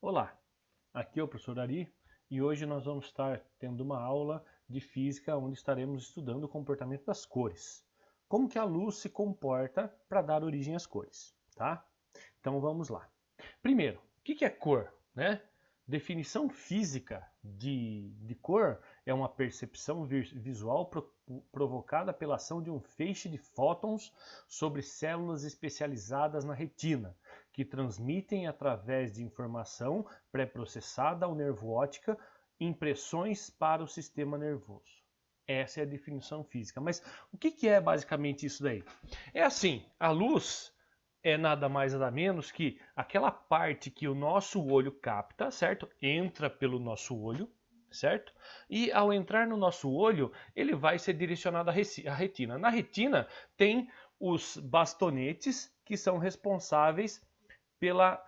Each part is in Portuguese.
Olá, aqui é o professor Ari e hoje nós vamos estar tendo uma aula de física onde estaremos estudando o comportamento das cores. Como que a luz se comporta para dar origem às cores, tá? Então vamos lá. Primeiro, o que é cor, né? Definição física de cor é uma percepção visual provocada pela ação de um feixe de fótons sobre células especializadas na retina, que transmitem através de informação pré-processada ao nervo óptica impressões para o sistema nervoso. Essa é a definição física. Mas o que é basicamente isso daí? É assim, a luz é nada mais nada menos que aquela parte que o nosso olho capta, certo? Entra pelo nosso olho, certo? E ao entrar no nosso olho, ele vai ser direcionado à retina. Na retina tem os bastonetes que são responsáveis pela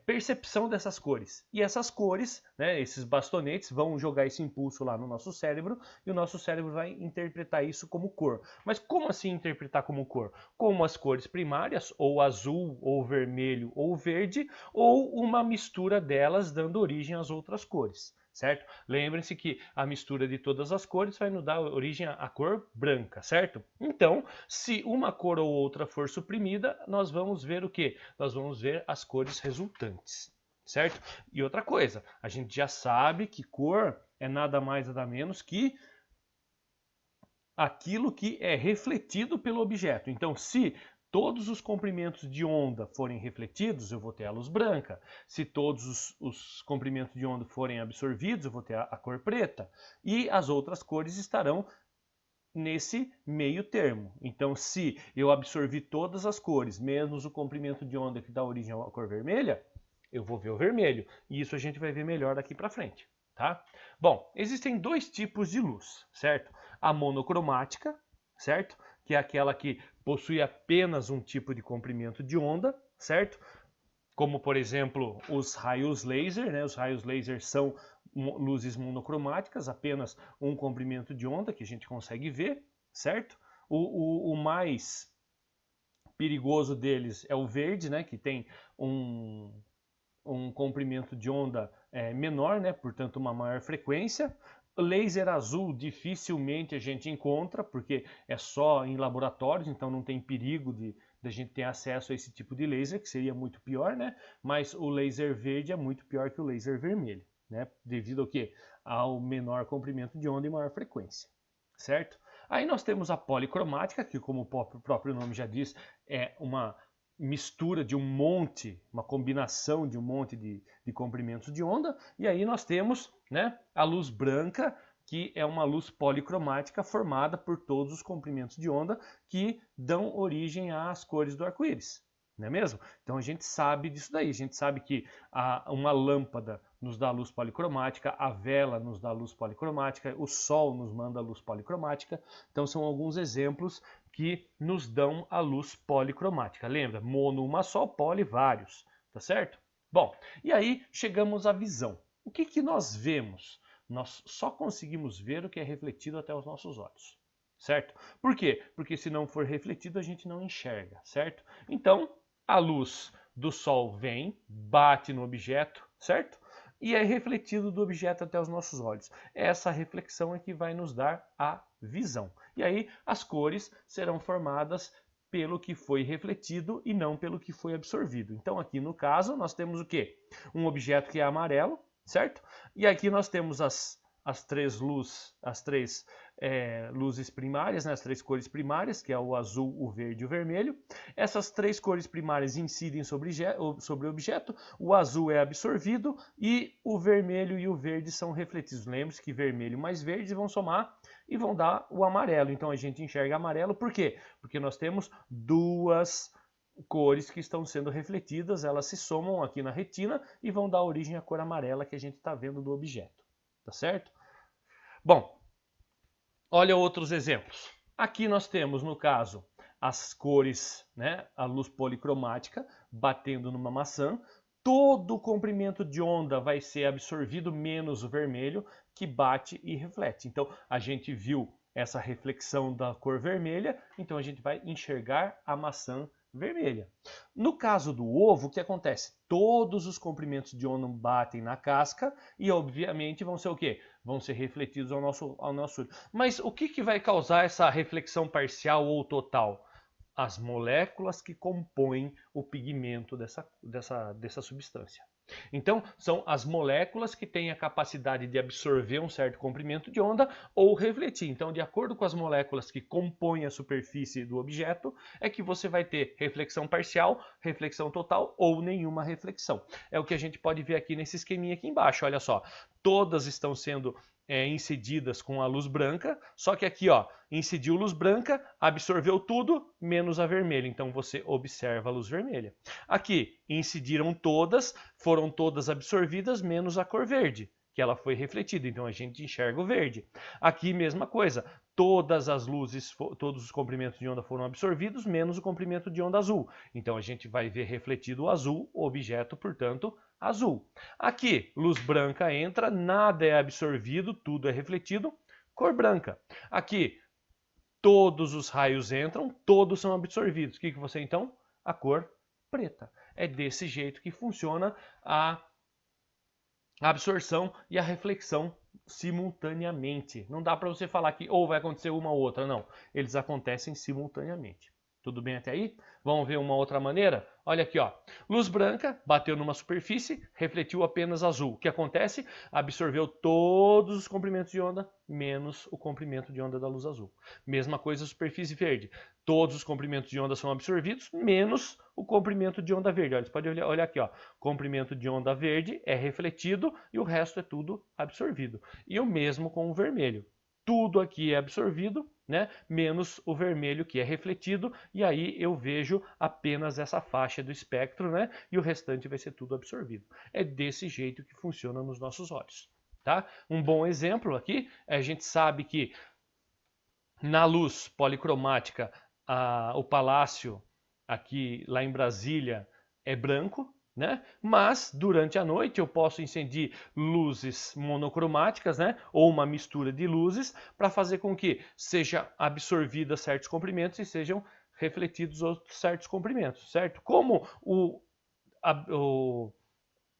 percepção dessas cores. E essas cores, né, esses bastonetes, vão jogar esse impulso lá no nosso cérebro e o nosso cérebro vai interpretar isso como cor. Mas como assim interpretar como cor? Como as cores primárias, ou azul, ou vermelho, ou verde, ou uma mistura delas dando origem às outras cores. Certo? Lembrem-se que a mistura de todas as cores vai nos dar origem à cor branca, certo? Então, se uma cor ou outra for suprimida, nós vamos ver o quê? Nós vamos ver as cores resultantes, certo? E outra coisa, a gente já sabe que cor é nada mais nada menos que aquilo que é refletido pelo objeto. Então, se todos os comprimentos de onda forem refletidos, eu vou ter a luz branca. Se todos os comprimentos de onda forem absorvidos, eu vou ter a cor preta. E as outras cores estarão nesse meio termo. Então, se eu absorvi todas as cores, menos o comprimento de onda que dá origem à cor vermelha, eu vou ver o vermelho. E isso a gente vai ver melhor daqui para frente. Tá? Bom, existem dois tipos de luz, certo? A monocromática, certo? Que é aquela que possui apenas um tipo de comprimento de onda, certo? Como, por exemplo, os raios laser, né? Os raios laser são luzes monocromáticas, apenas um comprimento de onda que a gente consegue ver, certo? O mais perigoso deles é o verde, né? Que tem um comprimento de onda menor, né? Portanto, uma maior frequência. Laser azul dificilmente a gente encontra, porque é só em laboratórios, então não tem perigo de a gente ter acesso a esse tipo de laser, que seria muito pior, né? Mas o laser verde é muito pior que o laser vermelho, né? Devido ao quê? Ao menor comprimento de onda e maior frequência, certo? Aí nós temos a policromática, que como o próprio nome já diz, é uma mistura de um monte, uma combinação de um monte de comprimentos de onda, e aí nós temos, né, a luz branca, que é uma luz policromática formada por todos os comprimentos de onda que dão origem às cores do arco-íris. Não é mesmo? Então a gente sabe disso daí. A gente sabe que uma lâmpada nos dá luz policromática, a vela nos dá luz policromática, o sol nos manda luz policromática. Então são alguns exemplos que nos dão a luz policromática. Lembra? Mono, uma só, poli, vários. Tá certo? Bom, e aí chegamos à visão. O que nós vemos? Nós só conseguimos ver o que é refletido até os nossos olhos. Certo? Por quê? Porque se não for refletido, a gente não enxerga, certo? Então, a luz do sol vem, bate no objeto, certo? E é refletido do objeto até os nossos olhos. Essa reflexão é que vai nos dar a visão. E aí as cores serão formadas pelo que foi refletido e não pelo que foi absorvido. Então aqui no caso nós temos o quê? Um objeto que é amarelo, certo? E aqui nós temos as três luzes primárias, né, as três cores primárias, que é o azul, o verde e o vermelho. Essas três cores primárias incidem sobre o objeto, o azul é absorvido e o vermelho e o verde são refletidos. Lembre-se que vermelho mais verde vão somar e vão dar o amarelo. Então a gente enxerga amarelo, por quê? Porque nós temos duas cores que estão sendo refletidas, elas se somam aqui na retina e vão dar origem à cor amarela que a gente está vendo do objeto. Tá certo? Bom, olha outros exemplos. Aqui nós temos, no caso, as cores, né, a luz policromática batendo numa maçã. Todo o comprimento de onda vai ser absorvido, menos o vermelho, que bate e reflete. Então, a gente viu essa reflexão da cor vermelha, então a gente vai enxergar a maçã vermelha. No caso do ovo, o que acontece? Todos os comprimentos de onda batem na casca e, obviamente, vão ser o quê? Vão ser refletidos ao nosso olho. Mas o que vai causar essa reflexão parcial ou total? As moléculas que compõem o pigmento dessa substância. Então, são as moléculas que têm a capacidade de absorver um certo comprimento de onda ou refletir. Então, de acordo com as moléculas que compõem a superfície do objeto, é que você vai ter reflexão parcial, reflexão total ou nenhuma reflexão. É o que a gente pode ver aqui nesse esqueminha aqui embaixo. Olha só, todas estão sendo incididas com a luz branca, só que aqui, ó, incidiu luz branca, absorveu tudo, menos a vermelha. Então você observa a luz vermelha. Aqui, incidiram todas, foram todas absorvidas, menos a cor verde, que ela foi refletida. Então a gente enxerga o verde. Aqui, mesma coisa. Todas as luzes, todos os comprimentos de onda foram absorvidos, menos o comprimento de onda azul. Então a gente vai ver refletido o azul, o objeto, portanto, azul. Aqui, luz branca entra, nada é absorvido, tudo é refletido, cor branca. Aqui, todos os raios entram, todos são absorvidos. O que você então? A cor preta. É desse jeito que funciona a absorção e a reflexão simultaneamente. Não dá para você falar que ou vai acontecer uma ou outra, não. Eles acontecem simultaneamente. Tudo bem até aí? Vamos ver uma outra maneira? Olha aqui, ó. Luz branca bateu numa superfície, refletiu apenas azul. O que acontece? Absorveu todos os comprimentos de onda, menos o comprimento de onda da luz azul. Mesma coisa superfície verde. Todos os comprimentos de onda são absorvidos, menos o comprimento de onda verde. Olha, você pode olhar aqui, ó. Comprimento de onda verde é refletido e o resto é tudo absorvido. E o mesmo com o vermelho. Tudo aqui é absorvido, né? Menos o vermelho que é refletido, e aí eu vejo apenas essa faixa do espectro, né? E o restante vai ser tudo absorvido. É desse jeito que funciona nos nossos olhos, tá? Um bom exemplo aqui, a gente sabe que na luz policromática, o palácio aqui lá em Brasília é branco, né? Mas durante a noite eu posso incender luzes monocromáticas, né? Ou uma mistura de luzes para fazer com que seja absorvida certos comprimentos e sejam refletidos outros certos comprimentos, certo? Como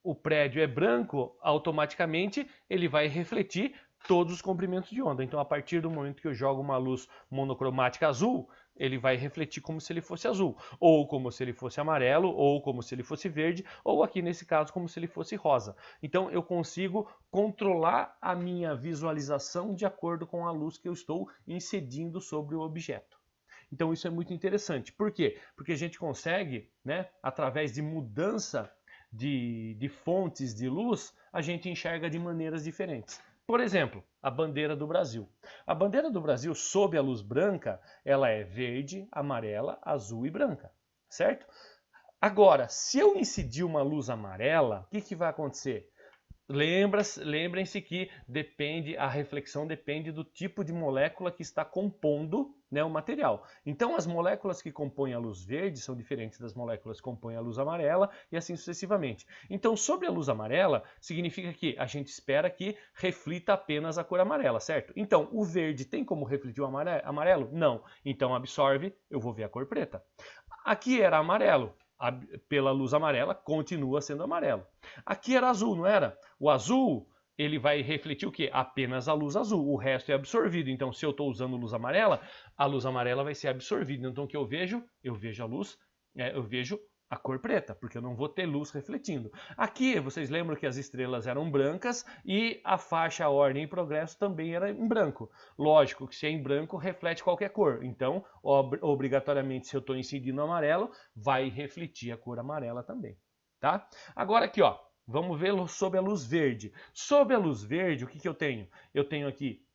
o prédio é branco, automaticamente ele vai refletir todos os comprimentos de onda. Então, a partir do momento que eu jogo uma luz monocromática azul, ele vai refletir como se ele fosse azul, ou como se ele fosse amarelo, ou como se ele fosse verde, ou aqui nesse caso como se ele fosse rosa. Então eu consigo controlar a minha visualização de acordo com a luz que eu estou incidindo sobre o objeto. Então isso é muito interessante. Por quê? Porque a gente consegue, né, através de mudança de fontes de luz, a gente enxerga de maneiras diferentes. Por exemplo, a bandeira do Brasil. A bandeira do Brasil, sob a luz branca, ela é verde, amarela, azul e branca, certo? Agora, se eu incidir uma luz amarela, o que vai acontecer? Lembrem-se que a reflexão depende do tipo de molécula que está compondo, né, o material. Então as moléculas que compõem a luz verde são diferentes das moléculas que compõem a luz amarela e assim sucessivamente. Então sobre a luz amarela significa que a gente espera que reflita apenas a cor amarela, certo? Então o verde tem como refletir o amarelo? Não. Então absorve, eu vou ver a cor preta. Aqui era amarelo. Pela luz amarela, continua sendo amarelo. Aqui era azul, não era? O azul, ele vai refletir o quê? Apenas a luz azul. O resto é absorvido. Então, se eu estou usando luz amarela, a luz amarela vai ser absorvida. Então, o que eu vejo? Eu vejo a luz, eu vejo a cor preta, porque eu não vou ter luz refletindo. Aqui, vocês lembram que as estrelas eram brancas e a faixa ordem e progresso também era em branco. Lógico que se é em branco, reflete qualquer cor. Então, obrigatoriamente, se eu estou incidindo amarelo, vai refletir a cor amarela também, tá? Agora aqui, ó, vamos ver sob a luz verde. Sob a luz verde, o que eu tenho? Eu tenho aqui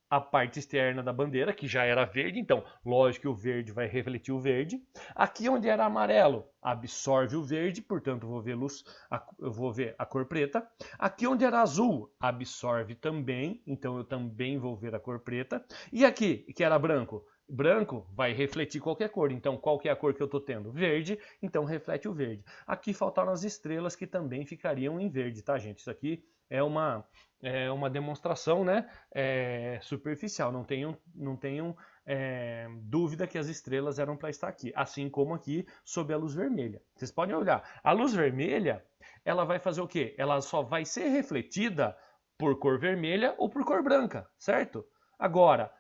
a parte externa da bandeira, que já era verde, então lógico que o verde vai refletir o verde. Aqui onde era amarelo, absorve o verde, portanto eu vou ver a cor preta. Aqui onde era azul, absorve também, então eu também vou ver a cor preta. E aqui, que era branco, branco vai refletir qualquer cor, então qual que é a cor que eu estou tendo? Verde, então reflete o verde. Aqui faltaram as estrelas que também ficariam em verde, tá, gente? Isso aqui é uma demonstração, né, superficial, não tenham dúvida que as estrelas eram para estar aqui, assim como aqui sob a luz vermelha. Vocês podem olhar, a luz vermelha, ela vai fazer o quê? Ela só vai ser refletida por cor vermelha ou por cor branca, certo? Agora,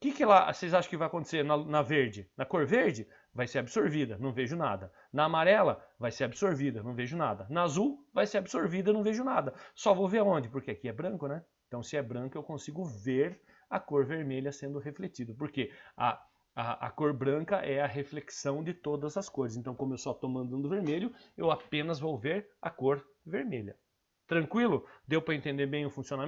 o que vocês acham que vai acontecer na verde? Na cor verde, vai ser absorvida, não vejo nada. Na amarela, vai ser absorvida, não vejo nada. Na azul, vai ser absorvida, não vejo nada. Só vou ver onde? Porque aqui é branco, né? Então, se é branco, eu consigo ver a cor vermelha sendo refletida. Porque a cor branca é a reflexão de todas as cores. Então, como eu só estou mandando vermelho, eu apenas vou ver a cor vermelha. Tranquilo? Deu para entender bem o funcionamento?